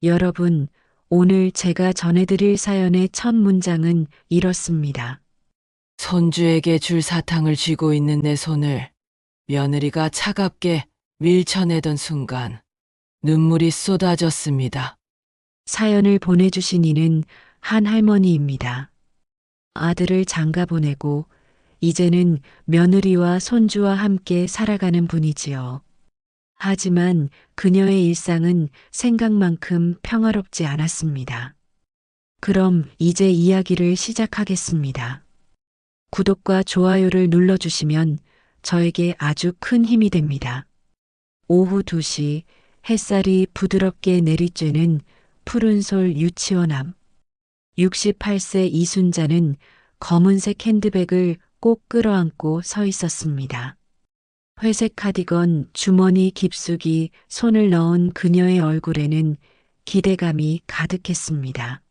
여러분, 오늘 제가 전해드릴 사연의 첫 문장은 이렇습니다. 손주에게 줄 사탕을 쥐고 있는 내 손을 며느리가 차갑게 밀쳐내던 순간 눈물이 쏟아졌습니다. 사연을 보내주신 이는 한 할머니입니다. 아들을 장가 보내고 이제는 며느리와 손주와 함께 살아가는 분이지요. 하지만 그녀의 일상은 생각만큼 평화롭지 않았습니다. 그럼 이제 이야기를 시작하겠습니다. 구독과 좋아요를 눌러주시면 저에게 아주 큰 힘이 됩니다. 오후 2시 햇살이 부드럽게 내리쬐는 푸른솔 유치원 앞. 68세 이순자는 검은색 핸드백을 꼭 끌어안고 서 있었습니다. 회색 카디건 주머니 깊숙이 손을 넣은 그녀의 얼굴에는 기대감이 가득했습니다.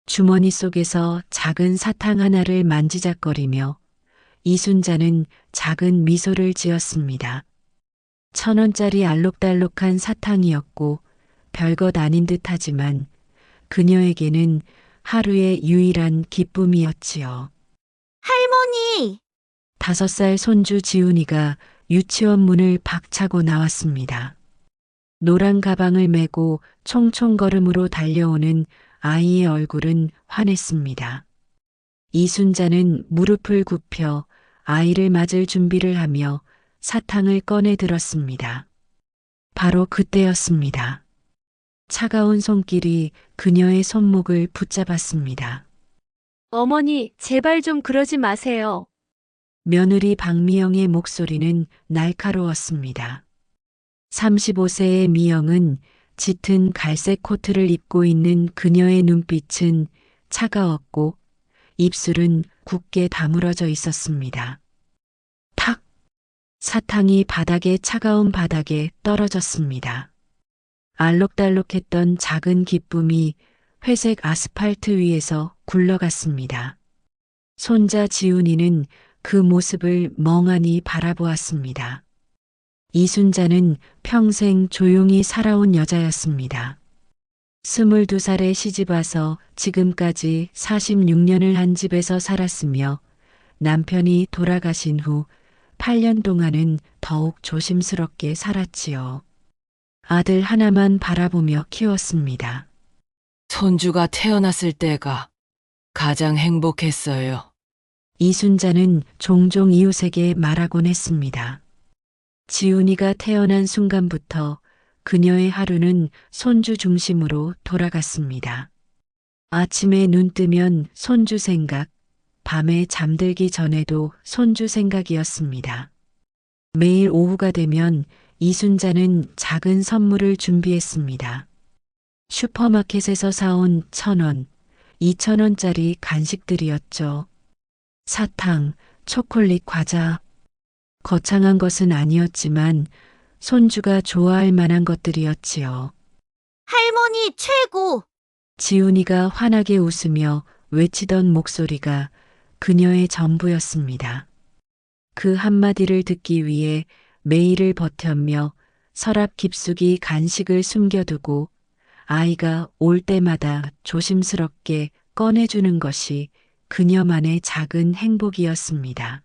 주머니 속에서 작은 사탕 하나를 만지작거리며 이순자는 작은 미소를 지었습니다. 1,000원짜리 알록달록한 사탕이었고 별것 아닌 듯하지만 그녀에게는 하루의 유일한 기쁨이었지요. 할머니! 5살 손주 지훈이가 유치원 문을 박차고 나왔습니다. 노란 가방을 메고 총총걸음으로 달려오는 아이의 얼굴은 환했습니다. 이순자는 무릎을 굽혀 아이를 맞을 준비를 하며 사탕을 꺼내 들었습니다. 바로 그때였습니다. 차가운 손길이 그녀의 손목을 붙잡았습니다. 어머니, 제발 좀 그러지 마세요. 며느리 박미영의 목소리는 날카로웠습니다. 35세의 미영은 짙은 갈색 코트를 입고 있는 그녀의 눈빛은 차가웠고 입술은 굳게 다물어져 있었습니다. 탁! 사탕이 차가운 바닥에 떨어졌습니다. 알록달록했던 작은 기쁨이 회색 아스팔트 위에서 굴러갔습니다. 손자 지훈이는 그 모습을 멍하니 바라보았습니다. 이순자는 평생 조용히 살아온 여자였습니다. 22살에 시집와서 지금까지 46년을 한 집에서 살았으며 남편이 돌아가신 후 8년 동안은 더욱 조심스럽게 살았지요. 아들 하나만 바라보며 키웠습니다. 손주가 태어났을 때가 가장 행복했어요. 이순자는 종종 이웃에게 말하곤 했습니다. 지훈이가 태어난 순간부터 그녀의 하루는 손주 중심으로 돌아갔습니다. 아침에 눈 뜨면 손주 생각, 밤에 잠들기 전에도 손주 생각이었습니다. 매일 오후가 되면 이순자는 작은 선물을 준비했습니다. 슈퍼마켓에서 사온 1,000원, 2,000원짜리 간식들이었죠. 사탕, 초콜릿, 과자. 거창한 것은 아니었지만 손주가 좋아할 만한 것들이었지요. 할머니 최고! 지훈이가 환하게 웃으며 외치던 목소리가 그녀의 전부였습니다. 그 한마디를 듣기 위해 매일을 버텼며 서랍 깊숙이 간식을 숨겨두고 아이가 올 때마다 조심스럽게 꺼내주는 것이 그녀만의 작은 행복이었습니다.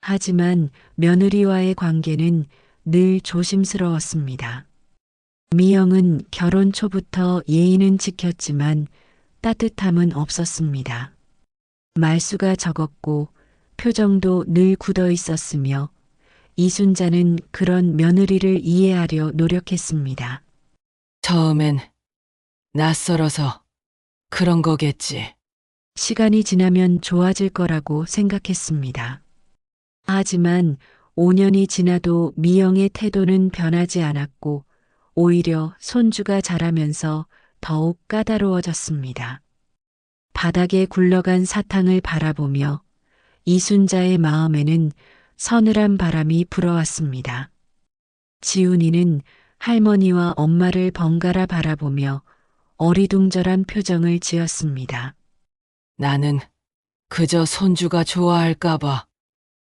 하지만 며느리와의 관계는 늘 조심스러웠습니다. 미영은 결혼 초부터 예의는 지켰지만 따뜻함은 없었습니다. 말수가 적었고 표정도 늘 굳어 있었으며 이순자는 그런 며느리를 이해하려 노력했습니다. 처음엔 낯설어서 그런 거겠지. 시간이 지나면 좋아질 거라고 생각했습니다. 하지만 5년이 지나도 미영의 태도는 변하지 않았고 오히려 손주가 자라면서 더욱 까다로워졌습니다. 바닥에 굴러간 사탕을 바라보며 이순자의 마음에는 서늘한 바람이 불어왔습니다. 지훈이는 할머니와 엄마를 번갈아 바라보며 어리둥절한 표정을 지었습니다. 나는 그저 손주가 좋아할까봐.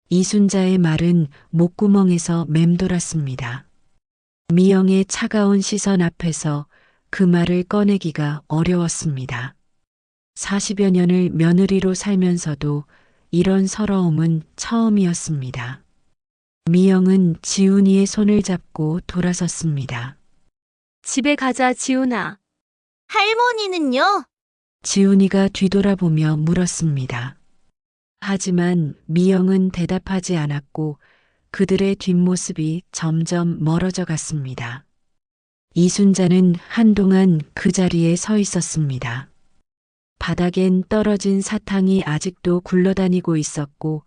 이순자의 말은 목구멍에서 맴돌았습니다. 미영의 차가운 시선 앞에서 그 말을 꺼내기가 어려웠습니다. 40여 년을 며느리로 살면서도 이런 서러움은 처음이었습니다. 미영은 지훈이의 손을 잡고 돌아섰습니다. 집에 가자, 지훈아. 할머니는요? 지훈이가 뒤돌아보며 물었습니다. 하지만 미영은 대답하지 않았고 그들의 뒷모습이 점점 멀어져 갔습니다. 이순자는 한동안 그 자리에 서 있었습니다. 바닥엔 떨어진 사탕이 아직도 굴러다니고 있었고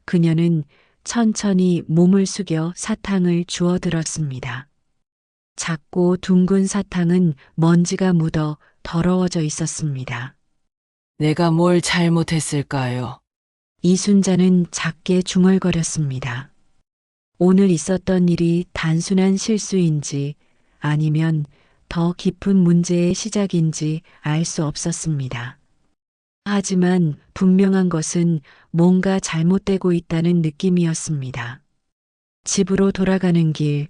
그녀는 천천히 몸을 숙여 사탕을 주워들었습니다. 작고 둥근 사탕은 먼지가 묻어 더러워져 있었습니다. 내가 뭘 잘못했을까요? 이순자는 작게 중얼거렸습니다. 오늘 있었던 일이 단순한 실수인지 아니면 더 깊은 문제의 시작인지 알 수 없었습니다. 하지만 분명한 것은 뭔가 잘못되고 있다는 느낌이었습니다. 집으로 돌아가는 길,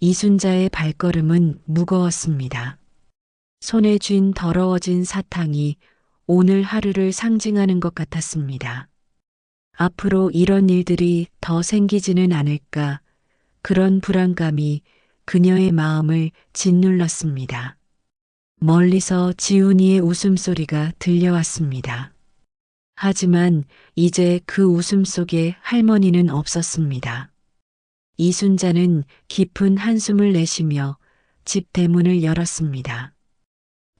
이순자의 발걸음은 무거웠습니다. 손에 쥔 더러워진 사탕이 오늘 하루를 상징하는 것 같았습니다. 앞으로 이런 일들이 더 생기지는 않을까, 그런 불안감이 그녀의 마음을 짓눌렀습니다. 멀리서 지훈이의 웃음소리가 들려왔습니다. 하지만 이제 그 웃음 속에 할머니는 없었습니다. 이순자는 깊은 한숨을 내쉬며 집 대문을 열었습니다.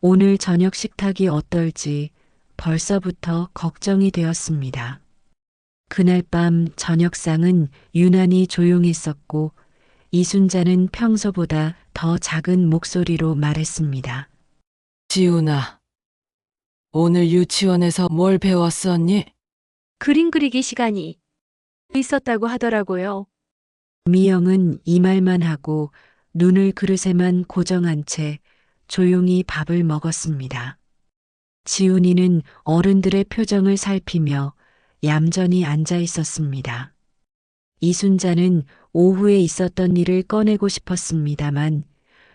오늘 저녁 식탁이 어떨지 벌써부터 걱정이 되었습니다. 그날 밤 저녁상은 유난히 조용했었고 이순자는 평소보다 더 작은 목소리로 말했습니다. 지훈아, 오늘 유치원에서 뭘 배웠었니? 그림 그리기 시간이 있었다고 하더라고요. 미영은 이 말만 하고 눈을 그릇에만 고정한 채 조용히 밥을 먹었습니다. 지훈이는 어른들의 표정을 살피며 얌전히 앉아 있었습니다. 이순자는 오후에 있었던 일을 꺼내고 싶었습니다만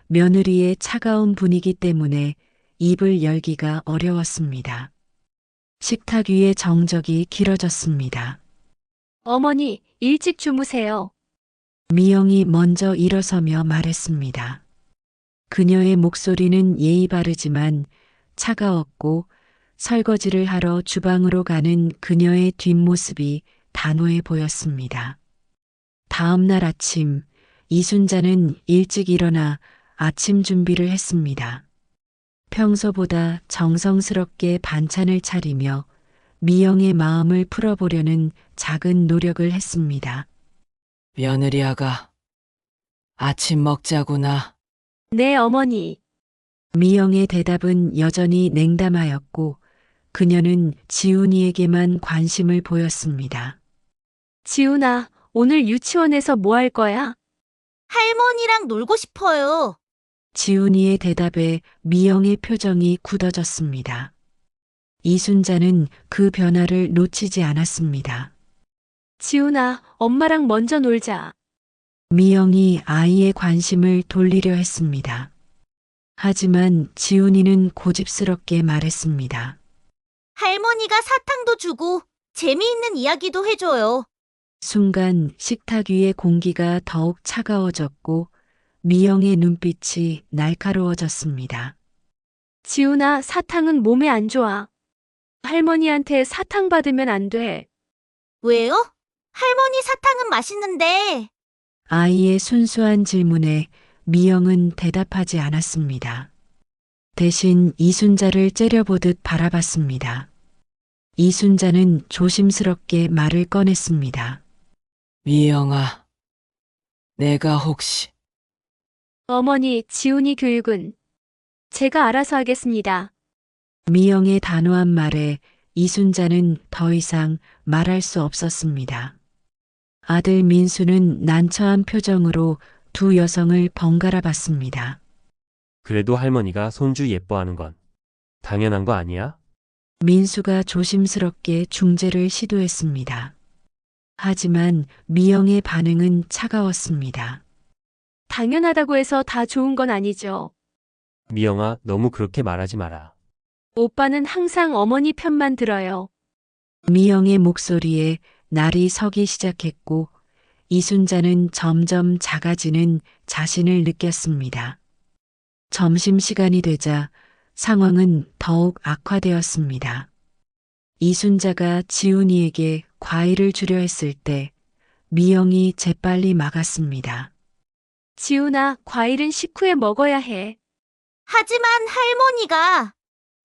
며느리의 차가운 분위기 때문에 입을 열기가 어려웠습니다. 식탁 위의 정적이 길어졌습니다. 어머니, 일찍 주무세요. 미영이 먼저 일어서며 말했습니다. 그녀의 목소리는 예의 바르지만 차가웠고 설거지를 하러 주방으로 가는 그녀의 뒷모습이 단호해 보였습니다. 다음 날 아침, 이순자는 일찍 일어나 아침 준비를 했습니다. 평소보다 정성스럽게 반찬을 차리며 미영의 마음을 풀어보려는 작은 노력을 했습니다. 며느리 아가, 아침 먹자구나. 네, 어머니. 미영의 대답은 여전히 냉담하였고 그녀는 지훈이에게만 관심을 보였습니다. 지훈아, 오늘 유치원에서 뭐 할 거야? 할머니랑 놀고 싶어요. 지훈이의 대답에 미영의 표정이 굳어졌습니다. 이순자는 그 변화를 놓치지 않았습니다. 지훈아, 엄마랑 먼저 놀자. 미영이 아이의 관심을 돌리려 했습니다. 하지만 지훈이는 고집스럽게 말했습니다. 할머니가 사탕도 주고 재미있는 이야기도 해줘요. 순간 식탁 위의 공기가 더욱 차가워졌고 미영의 눈빛이 날카로워졌습니다. 지훈아, 사탕은 몸에 안 좋아. 할머니한테 사탕 받으면 안 돼. 왜요? 할머니 사탕은 맛있는데. 아이의 순수한 질문에 미영은 대답하지 않았습니다. 대신 이순자를 째려보듯 바라봤습니다. 이순자는 조심스럽게 말을 꺼냈습니다. 미영아, 내가 혹시 어머니, 지훈이 교육은 제가 알아서 하겠습니다. 미영의 단호한 말에 이순자는 더 이상 말할 수 없었습니다. 아들 민수는 난처한 표정으로 두 여성을 번갈아 봤습니다. 그래도 할머니가 손주 예뻐하는 건 당연한 거 아니야? 민수가 조심스럽게 중재를 시도했습니다. 하지만 미영의 반응은 차가웠습니다. 당연하다고 해서 다 좋은 건 아니죠. 미영아, 너무 그렇게 말하지 마라. 오빠는 항상 어머니 편만 들어요. 미영의 목소리에 날이 서기 시작했고 이순자는 점점 작아지는 자신을 느꼈습니다. 점심시간이 되자 상황은 더욱 악화되었습니다. 이순자가 지훈이에게 과일을 주려 했을 때 미영이 재빨리 막았습니다. 지훈아, 과일은 식후에 먹어야 해. 하지만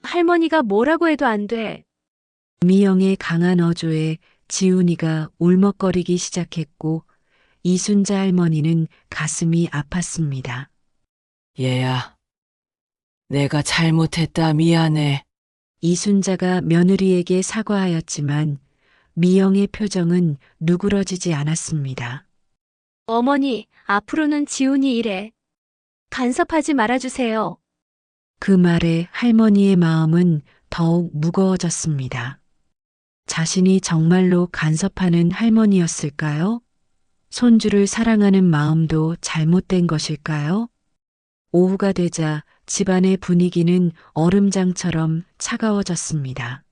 할머니가 뭐라고 해도 안 돼. 미영의 강한 어조에 지훈이가 울먹거리기 시작했고 이순자 할머니는 가슴이 아팠습니다. 얘야. 내가 잘못했다. 미안해. 이순자가 며느리에게 사과하였지만 미영의 표정은 누그러지지 않았습니다. 어머니, 앞으로는 지훈이 이래. 간섭하지 말아주세요. 그 말에 할머니의 마음은 더욱 무거워졌습니다. 자신이 정말로 간섭하는 할머니였을까요? 손주를 사랑하는 마음도 잘못된 것일까요? 오후가 되자 집안의 분위기는 얼음장처럼 차가워졌습니다.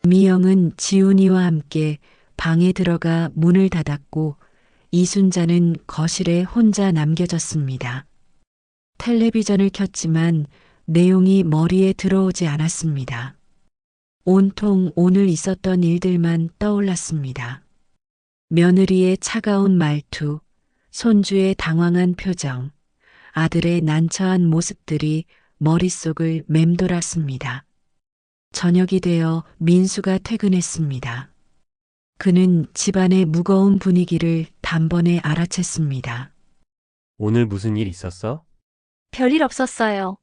미영은 지훈이와 함께 방에 들어가 문을 닫았고 이순자는 거실에 혼자 남겨졌습니다. 텔레비전을 켰지만 내용이 머리에 들어오지 않았습니다. 온통 오늘 있었던 일들만 떠올랐습니다. 며느리의 차가운 말투, 손주의 당황한 표정, 아들의 난처한 모습들이 머릿속을 맴돌았습니다. 저녁이 되어 민수가 퇴근했습니다. 그는 집안의 무거운 분위기를 단번에 알아챘습니다. 오늘 무슨 일 있었어? 별일 없었어요.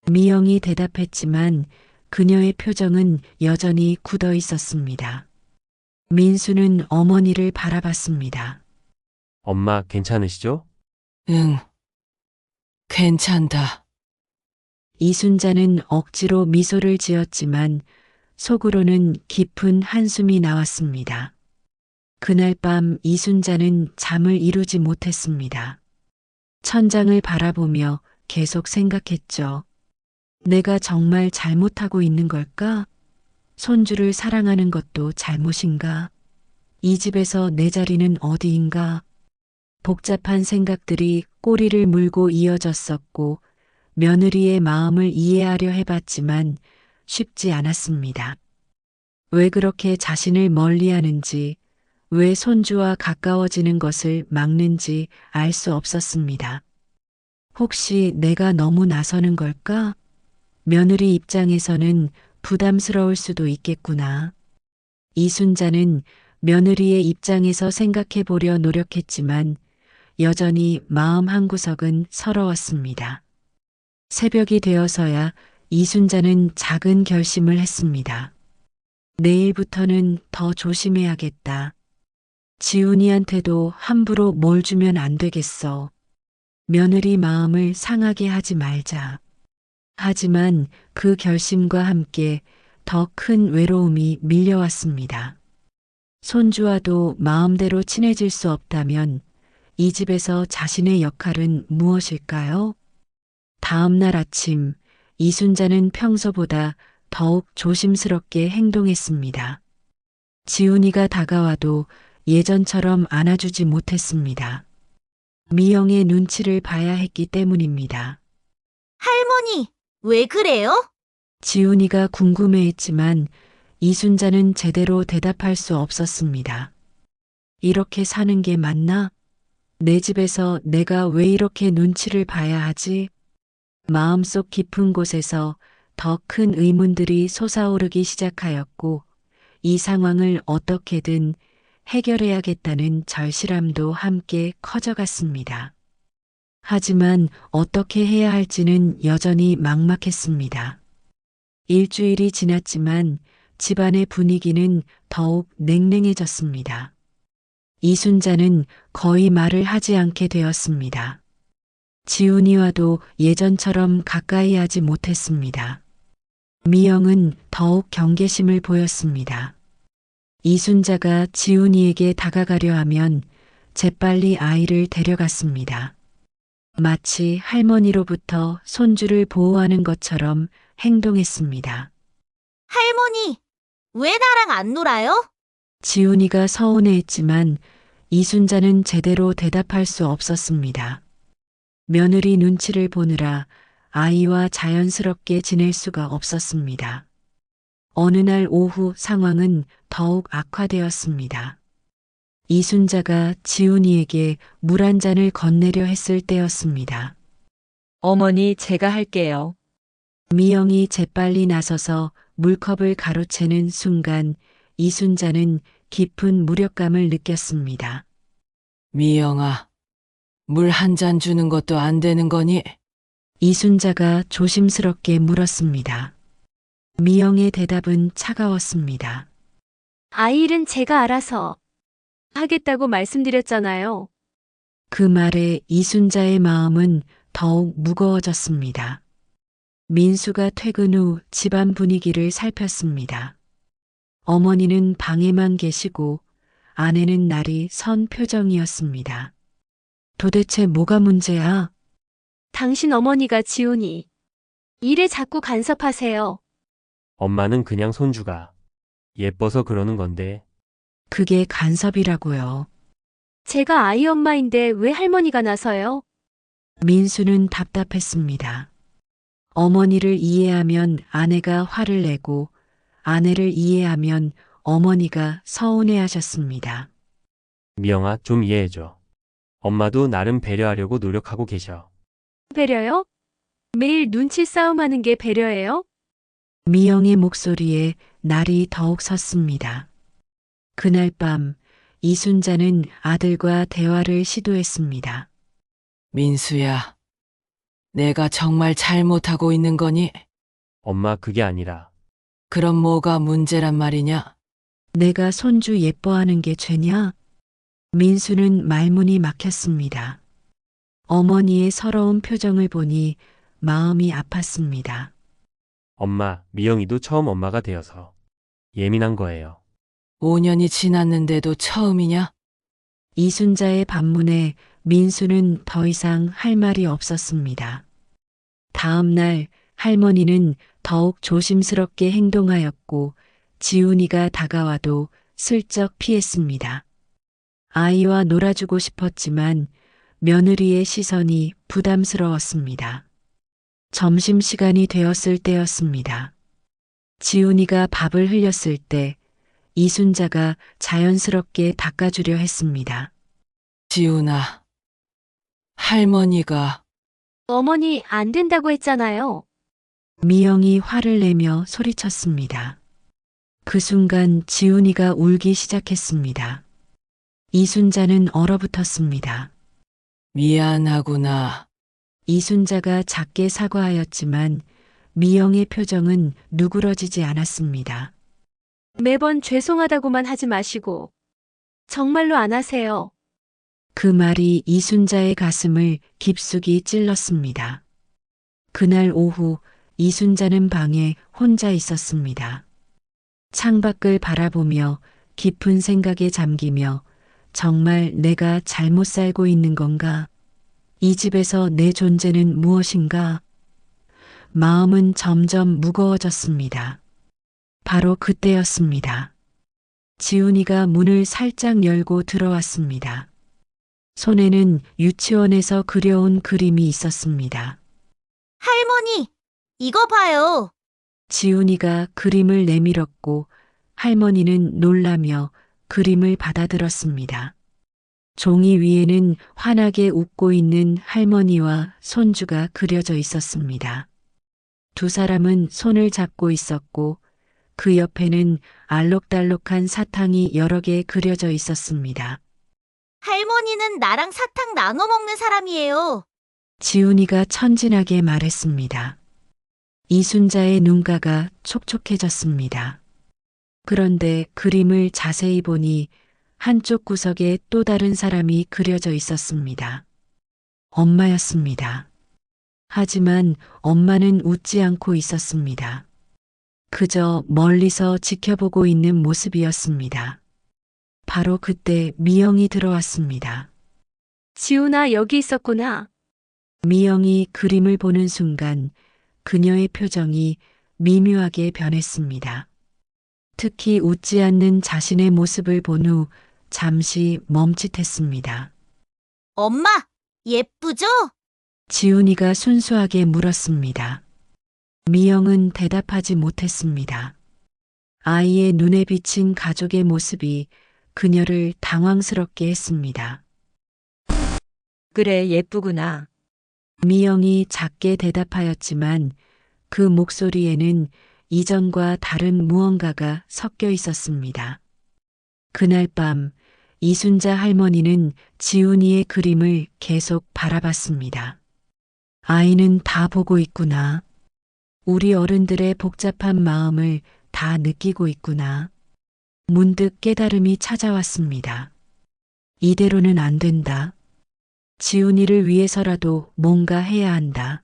미영이 대답했지만 그녀의 표정은 여전히 굳어 있었습니다. 민수는 어머니를 바라봤습니다. 엄마 괜찮으시죠? 응. 괜찮다. 이순자는 억지로 미소를 지었지만 속으로는 깊은 한숨이 나왔습니다. 그날 밤 이순자는 잠을 이루지 못했습니다. 천장을 바라보며 계속 생각했죠. 내가 정말 잘못하고 있는 걸까? 손주를 사랑하는 것도 잘못인가? 이 집에서 내 자리는 어디인가? 복잡한 생각들이 꼬리를 물고 이어졌었고 며느리의 마음을 이해하려 해봤지만 쉽지 않았습니다. 왜 그렇게 자신을 멀리하는지, 왜 손주와 가까워지는 것을 막는지 알 수 없었습니다. 혹시 내가 너무 나서는 걸까? 며느리 입장에서는 부담스러울 수도 있겠구나. 이순자는 며느리의 입장에서 생각해 보려 노력했지만 여전히 마음 한구석은 서러웠습니다. 새벽이 되어서야 이순자는 작은 결심을 했습니다. 내일부터는 더 조심해야겠다. 지훈이한테도 함부로 뭘 주면 안 되겠어. 며느리 마음을 상하게 하지 말자. 하지만 그 결심과 함께 더 큰 외로움이 밀려왔습니다. 손주와도 마음대로 친해질 수 없다면 이 집에서 자신의 역할은 무엇일까요? 다음 날 아침 이순자는 평소보다 더욱 조심스럽게 행동했습니다. 지훈이가 다가와도 예전처럼 안아주지 못했습니다. 미영의 눈치를 봐야 했기 때문입니다. 할머니, 왜 그래요? 지훈이가 궁금해했지만 이순자는 제대로 대답할 수 없었습니다. 이렇게 사는 게 맞나? 내 집에서 내가 왜 이렇게 눈치를 봐야 하지? 마음속 깊은 곳에서 더 큰 의문들이 솟아오르기 시작하였고 이 상황을 어떻게든 해결해야겠다는 절실함도 함께 커져갔습니다. 하지만 어떻게 해야 할지는 여전히 막막했습니다. 일주일이 지났지만 집안의 분위기는 더욱 냉랭해졌습니다. 이순자는 거의 말을 하지 않게 되었습니다. 지훈이와도 예전처럼 가까이 하지 못했습니다. 미영은 더욱 경계심을 보였습니다. 이순자가 지훈이에게 다가가려 하면 재빨리 아이를 데려갔습니다. 마치 할머니로부터 손주를 보호하는 것처럼 행동했습니다. 할머니, 왜 나랑 안 놀아요? 지훈이가 서운해했지만 이순자는 제대로 대답할 수 없었습니다. 며느리 눈치를 보느라 아이와 자연스럽게 지낼 수가 없었습니다. 어느 날 오후 상황은 더욱 악화되었습니다. 이순자가 지훈이에게 물 한 잔을 건네려 했을 때였습니다. 어머니, 제가 할게요. 미영이 재빨리 나서서 물컵을 가로채는 순간 이순자는 깊은 무력감을 느꼈습니다. 미영아, 물 한 잔 주는 것도 안 되는 거니? 이순자가 조심스럽게 물었습니다. 미영의 대답은 차가웠습니다. 아이 일은 제가 알아서 하겠다고 말씀드렸잖아요. 그 말에 이순자의 마음은 더욱 무거워졌습니다. 민수가 퇴근 후 집안 분위기를 살폈습니다. 어머니는 방에만 계시고 아내는 날이 선 표정이었습니다. 도대체 뭐가 문제야? 당신 어머니가 지훈이 일에 자꾸 간섭하세요. 엄마는 그냥 손주가 예뻐서 그러는 건데 그게 간섭이라고요. 제가 아이 엄마인데 왜 할머니가 나서요? 민수는 답답했습니다. 어머니를 이해하면 아내가 화를 내고 아내를 이해하면 어머니가 서운해하셨습니다. 미영아 좀 이해해줘. 엄마도 나름 배려하려고 노력하고 계셔. 배려요? 매일 눈치 싸움하는 게 배려예요? 미영의 목소리에 날이 더욱 섰습니다. 그날 밤 이순자는 아들과 대화를 시도했습니다. 민수야, 내가 정말 잘못하고 있는 거니? 엄마 그게 아니라 그럼 뭐가 문제란 말이냐? 내가 손주 예뻐하는 게 죄냐? 민수는 말문이 막혔습니다. 어머니의 서러운 표정을 보니 마음이 아팠습니다. 엄마, 미영이도 처음 엄마가 되어서 예민한 거예요. 5년이 지났는데도 처음이냐? 이순자의 반문에 민수는 더 이상 할 말이 없었습니다. 다음 날 할머니는 더욱 조심스럽게 행동하였고 지훈이가 다가와도 슬쩍 피했습니다. 아이와 놀아주고 싶었지만 며느리의 시선이 부담스러웠습니다. 점심시간이 되었을 때였습니다. 지훈이가 밥을 흘렸을 때 이순자가 자연스럽게 닦아주려 했습니다. 지훈아, 할머니가 어머니 안 된다고 했잖아요. 미영이 화를 내며 소리쳤습니다. 그 순간 지훈이가 울기 시작했습니다. 이순자는 얼어붙었습니다. 미안하구나. 이순자가 작게 사과하였지만 미영의 표정은 누그러지지 않았습니다. 매번 죄송하다고만 하지 마시고 정말로 안 하세요. 그 말이 이순자의 가슴을 깊숙이 찔렀습니다. 그날 오후 이순자는 방에 혼자 있었습니다. 창밖을 바라보며 깊은 생각에 잠기며 정말 내가 잘못 살고 있는 건가? 이 집에서 내 존재는 무엇인가? 마음은 점점 무거워졌습니다. 바로 그때였습니다. 지훈이가 문을 살짝 열고 들어왔습니다. 손에는 유치원에서 그려온 그림이 있었습니다. 할머니, 이거 봐요. 지훈이가 그림을 내밀었고 할머니는 놀라며 그림을 받아들었습니다. 종이 위에는 환하게 웃고 있는 할머니와 손주가 그려져 있었습니다. 두 사람은 손을 잡고 있었고 그 옆에는 알록달록한 사탕이 여러 개 그려져 있었습니다. 할머니는 나랑 사탕 나눠 먹는 사람이에요. 지훈이가 천진하게 말했습니다. 이순자의 눈가가 촉촉해졌습니다. 그런데 그림을 자세히 보니 한쪽 구석에 또 다른 사람이 그려져 있었습니다. 엄마였습니다. 하지만 엄마는 웃지 않고 있었습니다. 그저 멀리서 지켜보고 있는 모습이었습니다. 바로 그때 미영이 들어왔습니다. 지훈아 여기 있었구나. 미영이 그림을 보는 순간 그녀의 표정이 미묘하게 변했습니다. 특히 웃지 않는 자신의 모습을 본 후 잠시 멈칫했습니다. 엄마, 예쁘죠? 지훈이가 순수하게 물었습니다. 미영은 대답하지 못했습니다. 아이의 눈에 비친 가족의 모습이 그녀를 당황스럽게 했습니다. 그래, 예쁘구나. 미영이 작게 대답하였지만 그 목소리에는 이전과 다른 무언가가 섞여 있었습니다. 그날 밤 이순자 할머니는 지훈이의 그림을 계속 바라봤습니다. 아이는 다 보고 있구나. 우리 어른들의 복잡한 마음을 다 느끼고 있구나. 문득 깨달음이 찾아왔습니다. 이대로는 안 된다. 지훈이를 위해서라도 뭔가 해야 한다.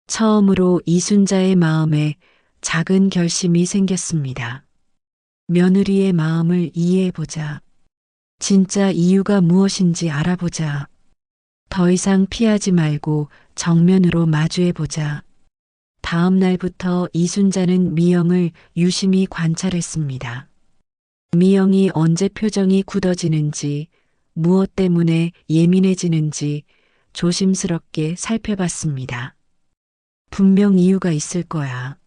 처음으로 이순자의 마음에 작은 결심이 생겼습니다. 며느리의 마음을 이해해보자. 진짜 이유가 무엇인지 알아보자. 더 이상 피하지 말고 정면으로 마주해보자. 다음 날부터 이순자는 미영을 유심히 관찰했습니다. 미영이 언제 표정이 굳어지는지, 무엇 때문에 예민해지는지 조심스럽게 살펴봤습니다. 분명 이유가 있을 거야.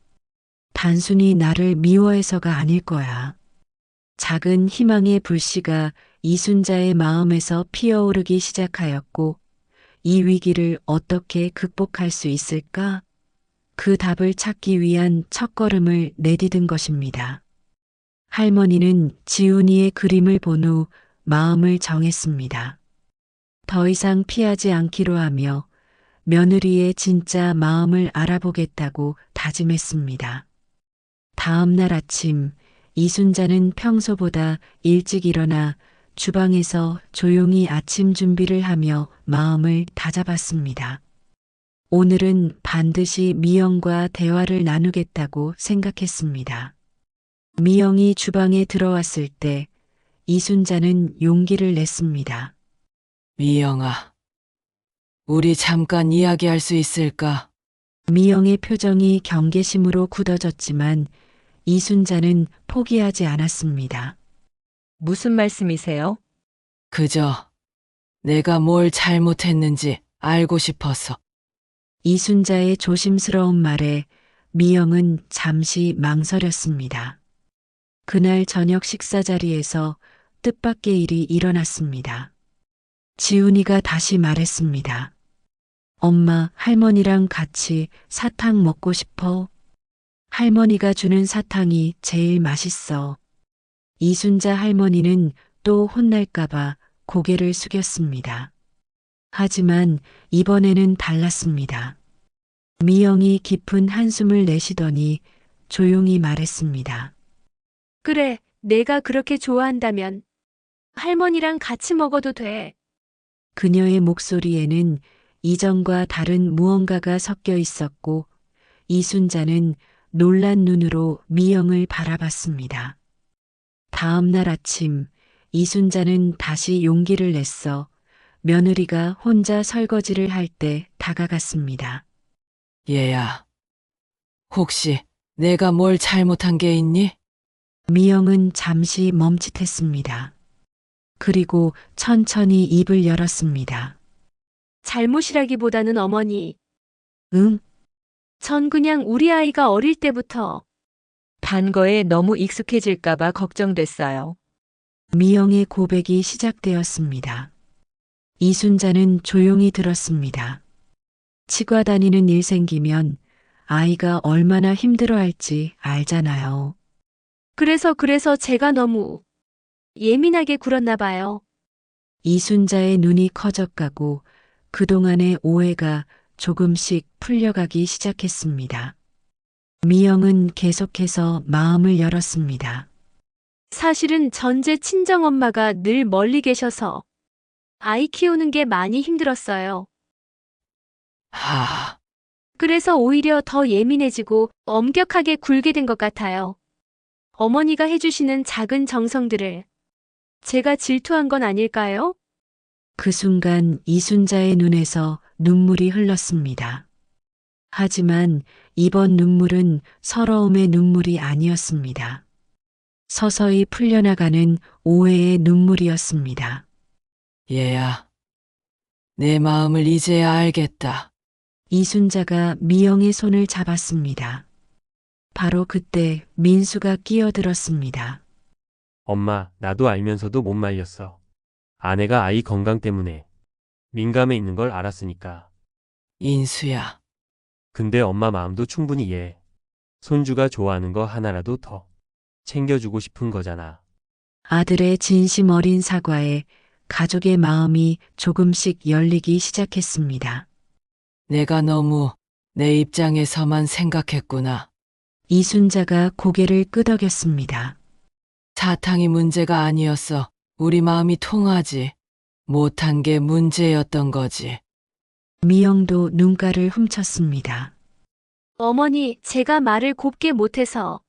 단순히 나를 미워해서가 아닐 거야. 작은 희망의 불씨가 이순자의 마음에서 피어오르기 시작하였고, 이 위기를 어떻게 극복할 수 있을까? 그 답을 찾기 위한 첫걸음을 내디딘 것입니다. 할머니는 지훈이의 그림을 본 후 마음을 정했습니다. 더 이상 피하지 않기로 하며 며느리의 진짜 마음을 알아보겠다고 다짐했습니다. 다음 날 아침 이순자는 평소보다 일찍 일어나 주방에서 조용히 아침 준비를 하며 마음을 다잡았습니다. 오늘은 반드시 미영과 대화를 나누겠다고 생각했습니다. 미영이 주방에 들어왔을 때 이순자는 용기를 냈습니다. 미영아, 우리 잠깐 이야기할 수 있을까? 미영의 표정이 경계심으로 굳어졌지만 이순자는 포기하지 않았습니다. 무슨 말씀이세요? 그저 내가 뭘 잘못했는지 알고 싶어서. 이순자의 조심스러운 말에 미영은 잠시 망설였습니다. 그날 저녁 식사 자리에서 뜻밖의 일이 일어났습니다. 지훈이가 다시 말했습니다. 엄마, 할머니랑 같이 사탕 먹고 싶어. 할머니가 주는 사탕이 제일 맛있어. 이순자 할머니는 또 혼날까봐 고개를 숙였습니다. 하지만 이번에는 달랐습니다. 미영이 깊은 한숨을 내쉬더니 조용히 말했습니다. 그래, 내가 그렇게 좋아한다면 할머니랑 같이 먹어도 돼. 그녀의 목소리에는 이전과 다른 무언가가 섞여 있었고 이순자는 놀란 눈으로 미영을 바라봤습니다. 다음 날 아침 이순자는 다시 용기를 냈어 며느리가 혼자 설거지를 할 때 다가갔습니다. 얘야, 혹시 내가 뭘 잘못한 게 있니? 미영은 잠시 멈칫했습니다. 그리고 천천히 입을 열었습니다. 잘못이라기보다는 어머니. 응? 전 그냥 우리 아이가 어릴 때부터 단 거에 너무 익숙해질까봐 걱정됐어요. 미영의 고백이 시작되었습니다. 이순자는 조용히 들었습니다. 치과 다니는 일 생기면 아이가 얼마나 힘들어할지 알잖아요. 그래서 제가 너무 예민하게 굴었나 봐요. 이순자의 눈이 커져가고 그동안의 오해가 조금씩 풀려가기 시작했습니다. 미영은 계속해서 마음을 열었습니다. 사실은 전제 친정엄마가 늘 멀리 계셔서 아이 키우는 게 많이 힘들었어요. 그래서 오히려 더 예민해지고 엄격하게 굴게 된 것 같아요. 어머니가 해주시는 작은 정성들을 제가 질투한 건 아닐까요? 그 순간 이순자의 눈에서 눈물이 흘렀습니다. 하지만 이번 눈물은 서러움의 눈물이 아니었습니다. 서서히 풀려나가는 오해의 눈물이었습니다. 얘야, 내 마음을 이제야 알겠다. 이순자가 미영의 손을 잡았습니다. 바로 그때 민수가 끼어들었습니다. 엄마, 나도 알면서도 못 말렸어. 아내가 아이 건강 때문에 민감해 있는 걸 알았으니까. 인수야, 근데 엄마 마음도 충분히 이해해. 손주가 좋아하는 거 하나라도 더 챙겨주고 싶은 거잖아. 아들의 진심 어린 사과에 가족의 마음이 조금씩 열리기 시작했습니다. 내가 너무 내 입장에서만 생각했구나. 이순자가 고개를 끄덕였습니다. 사탕이 문제가 아니었어. 우리 마음이 통하지 못한 게 문제였던 거지. 미영도 눈가를 훔쳤습니다. 어머니, 제가 말을 곱게 못해서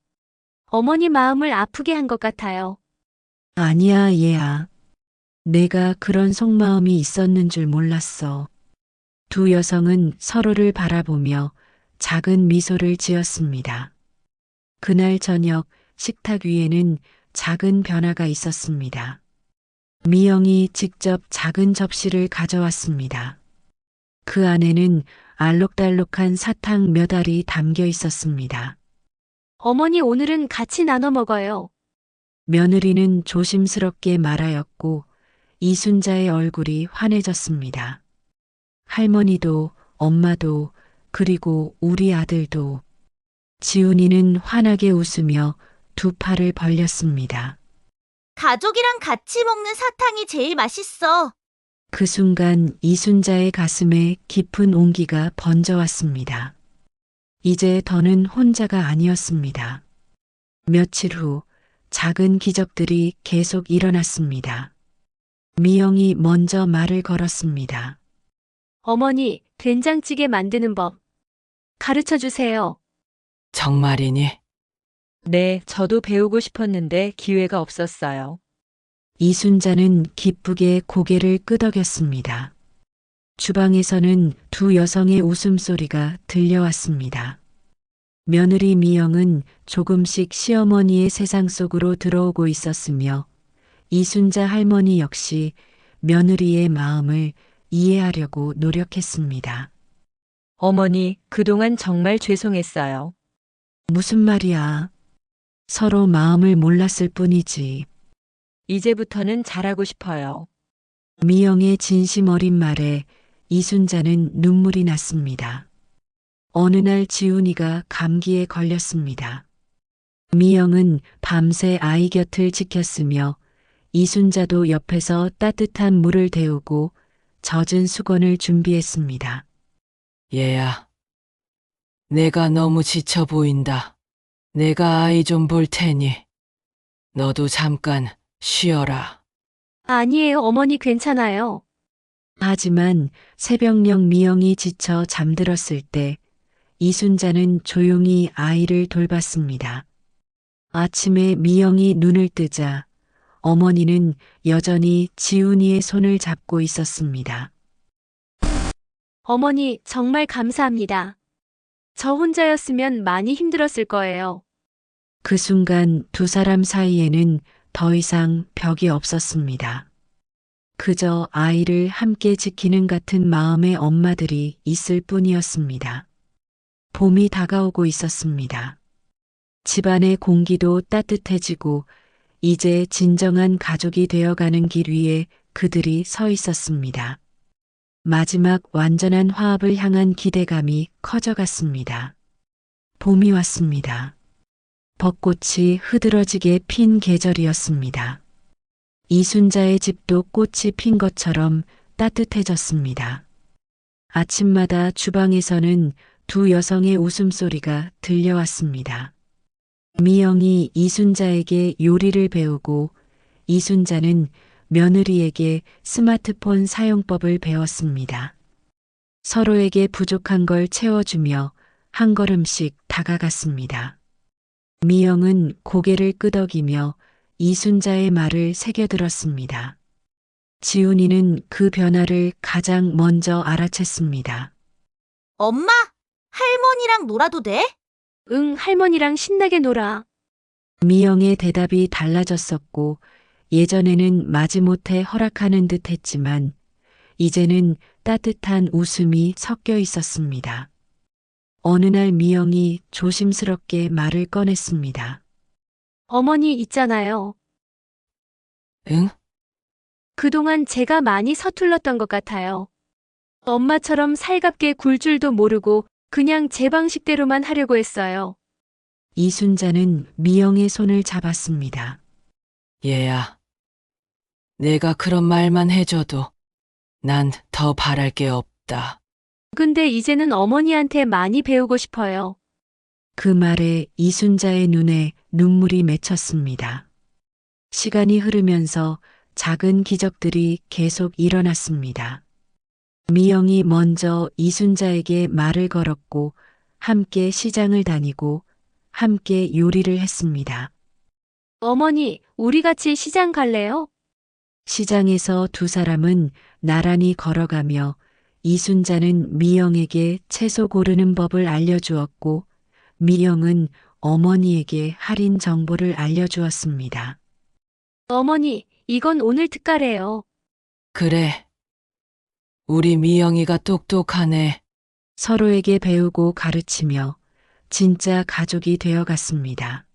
어머니 마음을 아프게 한 것 같아요. 아니야, 얘야. 내가 그런 속마음이 있었는 줄 몰랐어. 두 여성은 서로를 바라보며 작은 미소를 지었습니다. 그날 저녁 식탁 위에는 작은 변화가 있었습니다. 미영이 직접 작은 접시를 가져왔습니다. 그 안에는 알록달록한 사탕 몇 알이 담겨 있었습니다. 어머니, 오늘은 같이 나눠 먹어요. 며느리는 조심스럽게 말하였고 이순자의 얼굴이 환해졌습니다. 할머니도 엄마도 그리고 우리 아들도. 지훈이는 환하게 웃으며 두 팔을 벌렸습니다. 가족이랑 같이 먹는 사탕이 제일 맛있어. 그 순간 이순자의 가슴에 깊은 온기가 번져왔습니다. 이제 더는 혼자가 아니었습니다. 며칠 후 작은 기적들이 계속 일어났습니다. 미영이 먼저 말을 걸었습니다. 어머니, 된장찌개 만드는 법 가르쳐 주세요. 정말이니? 네, 저도 배우고 싶었는데 기회가 없었어요. 이순자는 기쁘게 고개를 끄덕였습니다. 주방에서는 두 여성의 웃음소리가 들려왔습니다. 며느리 미영은 조금씩 시어머니의 세상 속으로 들어오고 있었으며 이순자 할머니 역시 며느리의 마음을 이해하려고 노력했습니다. 어머니, 그동안 정말 죄송했어요. 무슨 말이야? 서로 마음을 몰랐을 뿐이지. 이제부터는 잘하고 싶어요. 미영의 진심 어린 말에 이순자는 눈물이 났습니다. 어느 날 지훈이가 감기에 걸렸습니다. 미영은 밤새 아이 곁을 지켰으며 이순자도 옆에서 따뜻한 물을 데우고 젖은 수건을 준비했습니다. 얘야, 내가 너무 지쳐 보인다. 내가 아이 좀 볼 테니 너도 잠깐 쉬어라. 아니에요, 어머니, 괜찮아요. 하지만 새벽녘 미영이 지쳐 잠들었을 때 이순자는 조용히 아이를 돌봤습니다. 아침에 미영이 눈을 뜨자 어머니는 여전히 지훈이의 손을 잡고 있었습니다. 어머니, 정말 감사합니다. 저 혼자였으면 많이 힘들었을 거예요. 그 순간 두 사람 사이에는 더 이상 벽이 없었습니다. 그저 아이를 함께 지키는 같은 마음의 엄마들이 있을 뿐이었습니다. 봄이 다가오고 있었습니다. 집안의 공기도 따뜻해지고 이제 진정한 가족이 되어가는 길 위에 그들이 서 있었습니다. 마지막 완전한 화합을 향한 기대감이 커져갔습니다. 봄이 왔습니다. 벚꽃이 흐드러지게 핀 계절이었습니다. 이순자의 집도 꽃이 핀 것처럼 따뜻해졌습니다. 아침마다 주방에서는 두 여성의 웃음소리가 들려왔습니다. 미영이 이순자에게 요리를 배우고 이순자는 며느리에게 스마트폰 사용법을 배웠습니다. 서로에게 부족한 걸 채워주며 한 걸음씩 다가갔습니다. 미영은 고개를 끄덕이며 이순자의 말을 새겨들었습니다. 지훈이는 그 변화를 가장 먼저 알아챘습니다. 엄마, 할머니랑 놀아도 돼? 응, 할머니랑 신나게 놀아. 미영의 대답이 달라졌었고 예전에는 마지못해 허락하는 듯 했지만 이제는 따뜻한 웃음이 섞여 있었습니다. 어느 날 미영이 조심스럽게 말을 꺼냈습니다. 어머니 있잖아요. 응? 그동안 제가 많이 서툴렀던 것 같아요. 엄마처럼 살갑게 굴 줄도 모르고 그냥 제 방식대로만 하려고 했어요. 이순자는 미영의 손을 잡았습니다. 얘야. 내가 그런 말만 해줘도 난 더 바랄 게 없다. 근데 이제는 어머니한테 많이 배우고 싶어요. 그 말에 이순자의 눈에 눈물이 맺혔습니다. 시간이 흐르면서 작은 기적들이 계속 일어났습니다. 미영이 먼저 이순자에게 말을 걸었고 함께 시장을 다니고 함께 요리를 했습니다. 어머니, 우리 같이 시장 갈래요? 시장에서 두 사람은 나란히 걸어가며 이순자는 미영에게 채소 고르는 법을 알려주었고 미영은 어머니에게 할인 정보를 알려주었습니다. 어머니, 이건 오늘 특가래요. 그래. 우리 미영이가 똑똑하네. 서로에게 배우고 가르치며 진짜 가족이 되어갔습니다.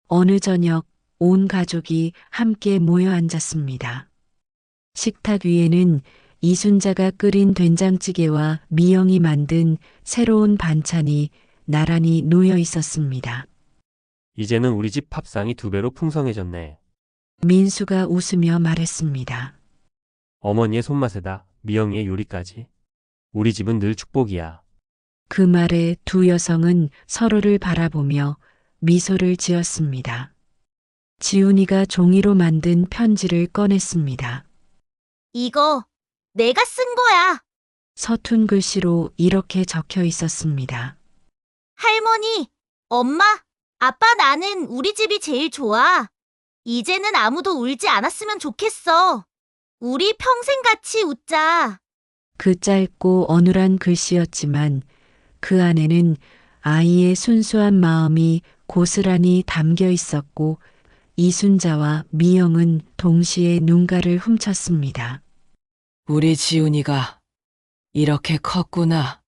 어느 저녁 온 가족이 함께 모여 앉았습니다. 식탁 위에는 이순자가 끓인 된장찌개와 미영이 만든 새로운 반찬이 나란히 놓여 있었습니다. 이제는 우리 집 밥상이 2배로 풍성해졌네. 민수가 웃으며 말했습니다. 어머니의 손맛에다 미영이의 요리까지. 우리 집은 늘 축복이야. 그 말에 두 여성은 서로를 바라보며 미소를 지었습니다. 지훈이가 종이로 만든 편지를 꺼냈습니다. 이거 내가 쓴 거야. 서툰 글씨로 이렇게 적혀 있었습니다. 할머니, 엄마, 아빠 나는 우리 집이 제일 좋아. 이제는 아무도 울지 않았으면 좋겠어. 우리 평생 같이 웃자. 그 짧고 어눌한 글씨였지만 그 안에는 아이의 순수한 마음이 고스란히 담겨 있었고 이순자와 미영은 동시에 눈가를 훔쳤습니다. 우리 지훈이가 이렇게 컸구나.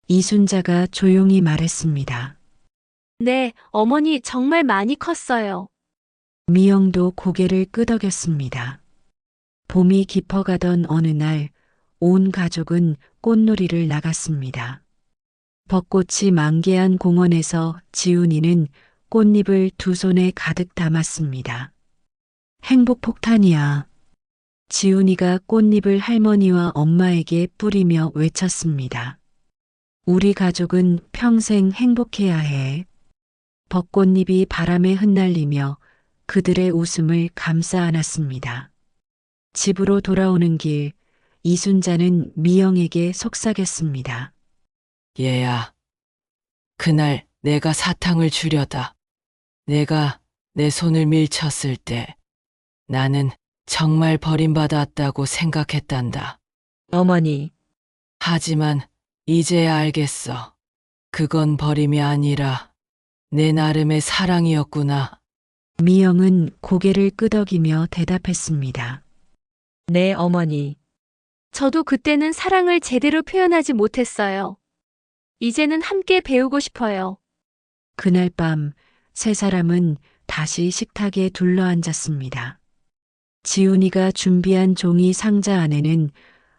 이순자가 조용히 말했습니다. 네, 어머니 정말 많이 컸어요. 미영도 고개를 끄덕였습니다. 봄이 깊어가던 어느 날 온 가족은 꽃놀이를 나갔습니다. 벚꽃이 만개한 공원에서 지훈이는 꽃잎을 두 손에 가득 담았습니다. 행복폭탄이야. 지훈이가 꽃잎을 할머니와 엄마에게 뿌리며 외쳤습니다. 우리 가족은 평생 행복해야 해. 벚꽃잎이 바람에 흩날리며 그들의 웃음을 감싸 안았습니다. 집으로 돌아오는 길, 이순자는 미영에게 속삭였습니다. 얘야. 그날 내가 사탕을 주려다. 내가 내 손을 밀쳤을 때 나는 정말 버림받았다고 생각했단다. 어머니, 하지만 이제야 알겠어. 그건 버림이 아니라 내 나름의 사랑이었구나. 미영은 고개를 끄덕이며 대답했습니다. 네, 어머니. 저도 그때는 사랑을 제대로 표현하지 못했어요. 이제는 함께 배우고 싶어요. 그날 밤 세 사람은 다시 식탁에 둘러앉았습니다. 지훈이가 준비한 종이 상자 안에는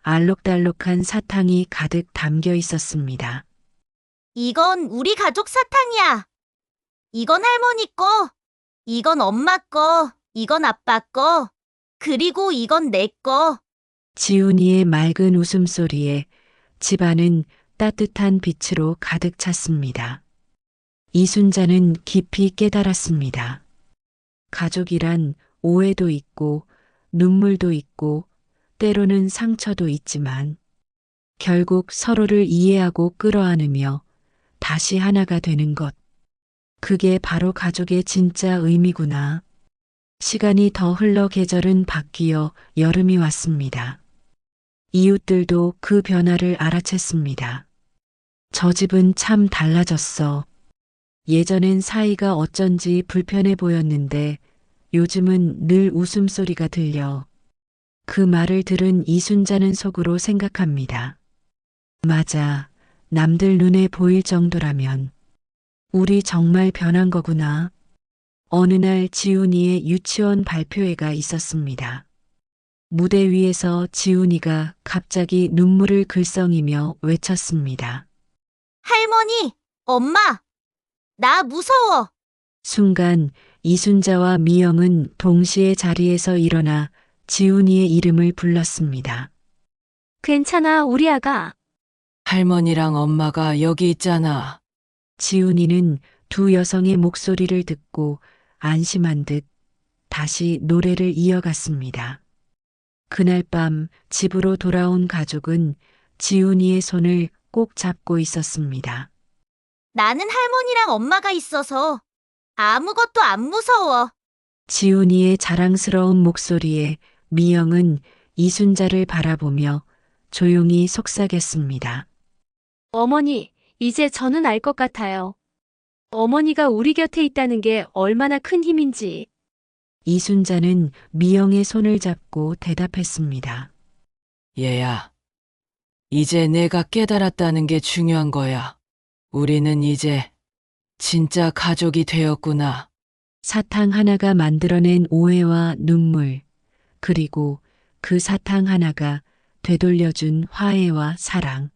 알록달록한 사탕이 가득 담겨 있었습니다. 이건 우리 가족 사탕이야. 이건 할머니 거, 이건 엄마 거, 이건 아빠 거, 그리고 이건 내 거. 지훈이의 맑은 웃음소리에 집안은 따뜻한 빛으로 가득 찼습니다. 이순자는 깊이 깨달았습니다. 가족이란 오해도 있고 눈물도 있고 때로는 상처도 있지만 결국 서로를 이해하고 끌어안으며 다시 하나가 되는 것. 그게 바로 가족의 진짜 의미구나. 시간이 더 흘러 계절은 바뀌어 여름이 왔습니다. 이웃들도 그 변화를 알아챘습니다. 저 집은 참 달라졌어. 예전엔 사이가 어쩐지 불편해 보였는데 요즘은 늘 웃음소리가 들려. 그 말을 들은 이순자는 속으로 생각합니다. 맞아. 남들 눈에 보일 정도라면 우리 정말 변한 거구나. 어느 날 지훈이의 유치원 발표회가 있었습니다. 무대 위에서 지훈이가 갑자기 눈물을 글썽이며 외쳤습니다. 할머니, 엄마, 나 무서워. 순간 이순자와 미영은 동시에 자리에서 일어나 지훈이의 이름을 불렀습니다. 괜찮아, 우리 아가. 할머니랑 엄마가 여기 있잖아. 지훈이는 두 여성의 목소리를 듣고 안심한 듯 다시 노래를 이어갔습니다. 그날 밤 집으로 돌아온 가족은 지훈이의 손을 꼭 잡고 있었습니다. 나는 할머니랑 엄마가 있어서 아무것도 안 무서워. 지훈이의 자랑스러운 목소리에 미영은 이순자를 바라보며 조용히 속삭였습니다. 어머니, 이제 저는 알 것 같아요. 어머니가 우리 곁에 있다는 게 얼마나 큰 힘인지. 이순자는 미영의 손을 잡고 대답했습니다. 얘야, 이제 내가 깨달았다는 게 중요한 거야. 우리는 이제 진짜 가족이 되었구나. 사탕 하나가 만들어낸 오해와 눈물, 그리고 그 사탕 하나가 되돌려준 화해와 사랑.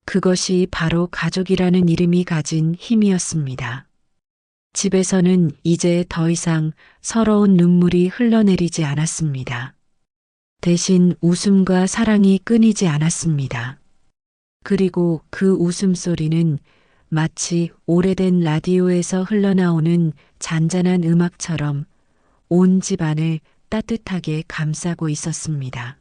그것이 바로 가족이라는 이름이 가진 힘이었습니다. 집에서는 이제 더 이상 서러운 눈물이 흘러내리지 않았습니다. 대신 웃음과 사랑이 끊이지 않았습니다. 그리고 그 웃음소리는 마치 오래된 라디오에서 흘러나오는 잔잔한 음악처럼 온 집안을 따뜻하게 감싸고 있었습니다.